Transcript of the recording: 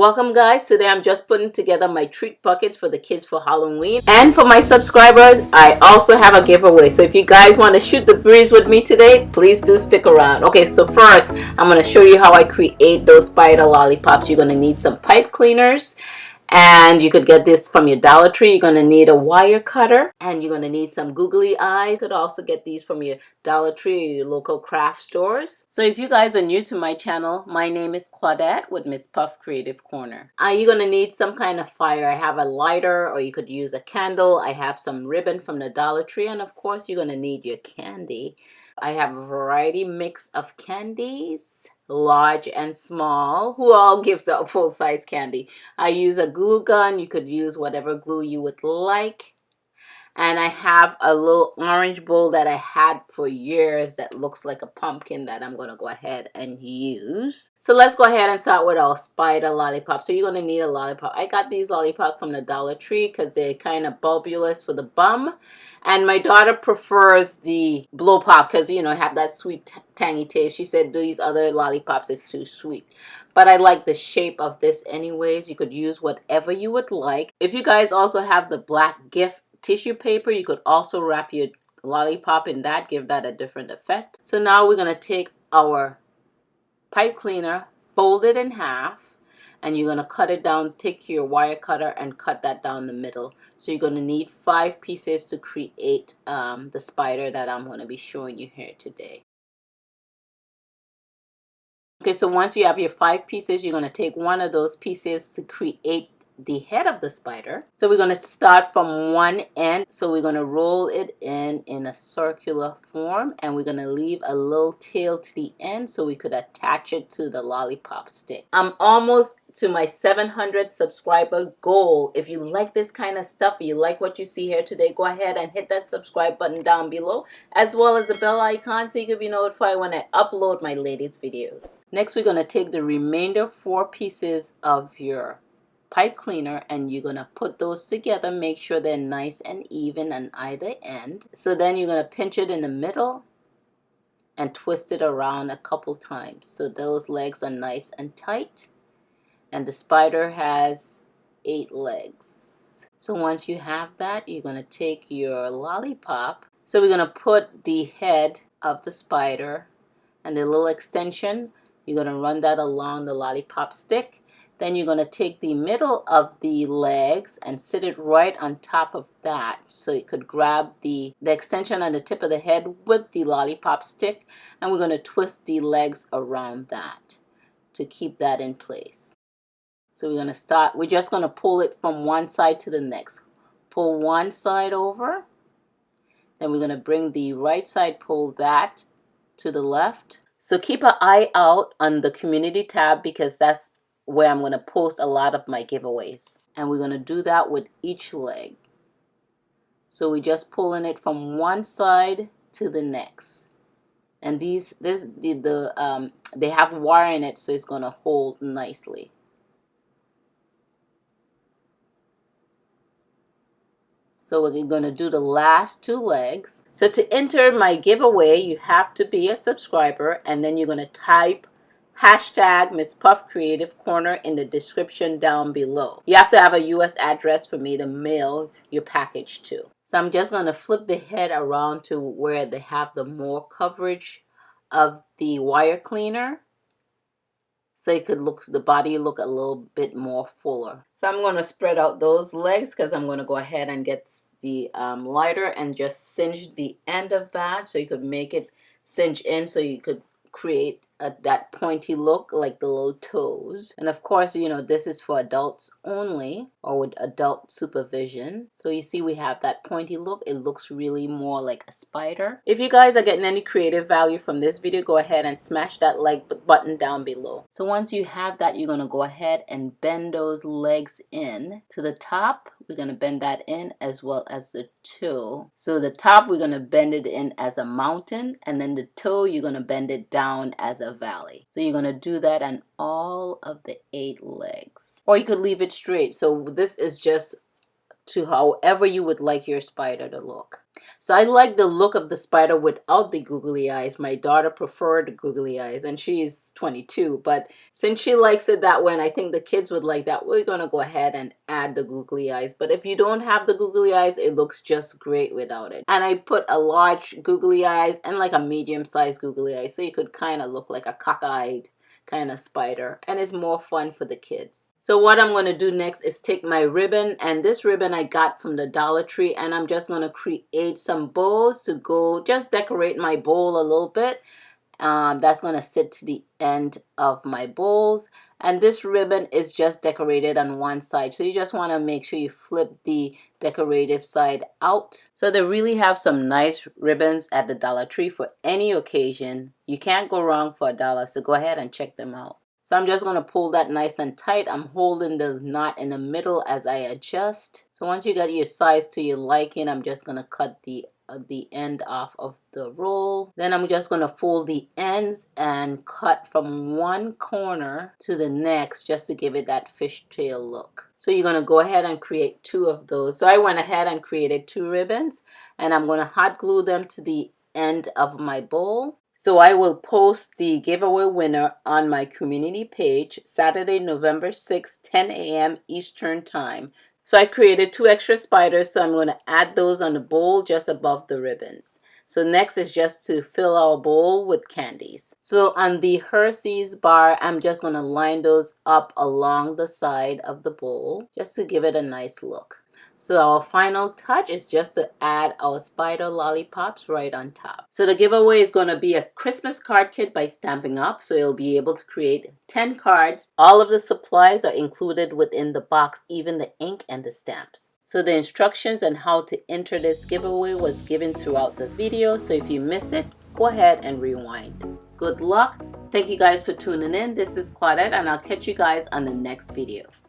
Welcome guys, today I'm just putting together my treat buckets for the kids for Halloween. And for my subscribers, I also have a giveaway. So if you guys want to shoot the breeze with me today, please do stick around. Okay, so first, I'm going to show you how I create those spider lollipops. You're going to need some pipe cleaners. And you could get this from your Dollar Tree. You're going to need a wire cutter. And you're going to need some googly eyes. You could also get these from your Dollar Tree or your local craft stores. So if you guys are new to my channel, my name is Claudette with Miss Puff Creative Corner. You're going to need some kind of fire. I have a lighter, or you could use a candle. I have some ribbon from the Dollar Tree. And of course, you're going to need your candy. I have a variety mix of candies, large and small, who all gives out full-size candy. I use a glue gun. You could use whatever glue you would like. And I have a little orange bowl that I had for years that looks like a pumpkin that I'm going to go ahead and use. So let's go ahead and start with our spider lollipop. So you're going to need a lollipop. I got these lollipops from the Dollar Tree because they're kind of bulbulous for the bum. And my daughter prefers the blow pop because, you know, have that sweet tangy taste. She said these other lollipops is too sweet. But I like the shape of this anyways. You could use whatever you would like. If you guys also have the black gift tissue paper, you could also wrap your lollipop in that, give that a different effect. So now we're going to take our pipe cleaner, fold it in half, and you're going to cut it down. Take your wire cutter and cut that down the middle. So you're going to need 5 pieces to create the spider that I'm going to be showing you here today. Okay, so once you have your 5 pieces, you're going to take one of those pieces to create the head of the spider. So we're going to start from one end. So we're going to roll it in a circular form, and we're going to leave a little tail to the end so we could attach it to the lollipop stick. I'm almost to my 700 subscriber goal. If you like this kind of stuff, you like what you see here today, go ahead and hit that subscribe button down below, as well as the bell icon so you can be notified when I upload my latest videos. Next, we're going to take the remainder 4 pieces of your pipe cleaner, and you're going to put those together. Make sure they're nice and even on either end. So then you're going to pinch it in the middle and twist it around a couple times so those legs are nice and tight. And the spider has 8 legs. So once you have that, you're going to take your lollipop. So we're going to put the head of the spider and the little extension. You're going to run that along the lollipop stick. Then you're going to take the middle of the legs and sit it right on top of that. So you could grab the extension on the tip of the head with the lollipop stick. And we're going to twist the legs around that to keep that in place. So we're going to start, we're just going to pull it from one side to the next. Pull one side over. Then we're going to bring the right side, pull that to the left. So keep an eye out on the community tab because that's where I'm going to post a lot of my giveaways. And we're going to do that with each leg. So we're just pulling it from one side to the next. And they have wire in it, so it's going to hold nicely. So we're going to do the last 2 legs. So to enter my giveaway, you have to be a subscriber, and then you're going to type hashtag Miss Puff Creative Corner in the description down below. You have to have a US address for me to mail your package to. So I'm just going to flip the head around to where they have the more coverage of the wire cleaner. So it could look, the body look a little bit more fuller. So I'm going to spread out those legs because I'm going to go ahead and get the lighter and just cinch the end of that. So you could make it cinch in so you could create that pointy look like the little toes. And of course, you know, this is for adults only or with adult supervision. So you see we have that pointy look. It looks really more like a spider. If you guys are getting any creative value from this video, go ahead and smash that like button down below. So once you have that, you're going to go ahead and bend those legs in to the top. We're going to bend that in as well as the toe. So the top, we're going to bend it in as a mountain, and then the toe, you're going to bend it down as a valley. So you're going to do that on all of the 8 legs. Or you could leave it straight. So this is just to however you would like your spider to look. So I like the look of the spider without the googly eyes. My daughter preferred the googly eyes, and she's 22. But since she likes it that way, and I think the kids would like that, we're going to go ahead and add the googly eyes. But if you don't have the googly eyes, it looks just great without it. And I put a large googly eyes and like a medium-sized googly eye, so you could kind of look like a cockeyed kind of spider, and it's more fun for the kids. So what I'm going to do next is take my ribbon, and this ribbon I got from the Dollar Tree, and I'm just going to create some bows to go just decorate my bowl a little bit. That's going to sit to the end of my bowls, and this ribbon is just decorated on one side, so you just want to make sure you flip the decorative side out. So they really have some nice ribbons at the Dollar Tree for any occasion. You can't go wrong for $1, so go ahead and check them out. So I'm just going to pull that nice and tight. I'm holding the knot in the middle as I adjust. So once you got your size to your liking, I'm just going to cut the end off of the roll. Then I'm just going to fold the ends and cut from one corner to the next just to give it that fishtail look. So you're going to go ahead and create 2 of those. So I went ahead and created 2 ribbons, and I'm going to hot glue them to the end of my bowl. So I will post the giveaway winner on my community page Saturday, November 6th, 10 a.m. Eastern Time. So I created 2 extra spiders, so I'm going to add those on the bowl just above the ribbons. So next is just to fill our bowl with candies. So on the Hershey's bar, I'm just going to line those up along the side of the bowl just to give it a nice look. So our final touch is just to add our spider lollipops right on top. So the giveaway is going to be a Christmas card kit by Stampin' Up. So you'll be able to create 10 cards. All of the supplies are included within the box, even the ink and the stamps. So the instructions on how to enter this giveaway was given throughout the video. So if you missed it, go ahead and rewind. Good luck. Thank you guys for tuning in. This is Claudette, and I'll catch you guys on the next video.